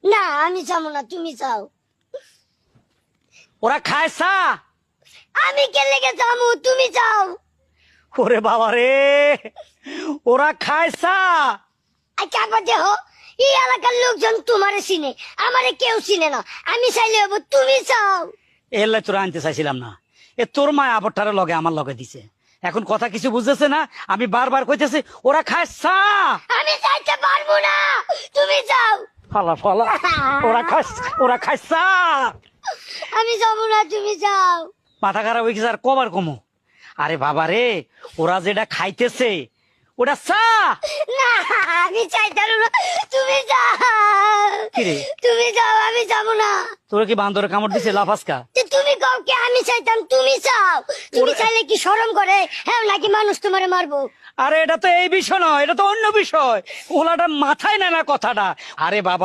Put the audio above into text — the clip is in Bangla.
না আমি যাবো না, তুমি যাও। ওরা খায় চা? আমি কে লেগে যাবো, তুমি যাও। ওরে বাবা রে, ওরা খায় চা? আচ্ছা আবার দেহ, এই এলাকার লোকজন তোমারে চিনে, আমারে কেউ চিনে না। আমি চাইলে হবো, তুমি যাও। এলে তোরা আনতে চাইছিলাম না। এ তোর মা আবরটারে লগে আমার লগে দিছে, এখন কথা কিছু বুঝতেছে না। আমি বারবার কইতেছি ওরা খায় চা। আমি যাইতে পারবো না, তুমি যাও। ফালা ফালা, ওরা খায় চা। আমি যাবো না, তুমি যাও। মাথা খারাপ হয়ে গেছে আর কবার কমো। আরে বাবা রে, ওরা যেটা খাইতেছে ওটা চা। না আমি চাইতে না, তুমি যাও। কিরে, তুমি যাও, আমি যাবো না। তোরা কি বান্দরে কামড় দিছে লাফাসকা? তো তুমি কাউকে, আমি চাইতাম, তুমি চাও। তুমি চাইলে কি শরম করে? হ্যাঁ নাকি মানুষ তোমারে মারবো? আরে এটা তো এই বিষয় নয়, এটা তো অন্য বিষয়। ওলাটা মাথায় নেয় না কথাটা। আরে বাবা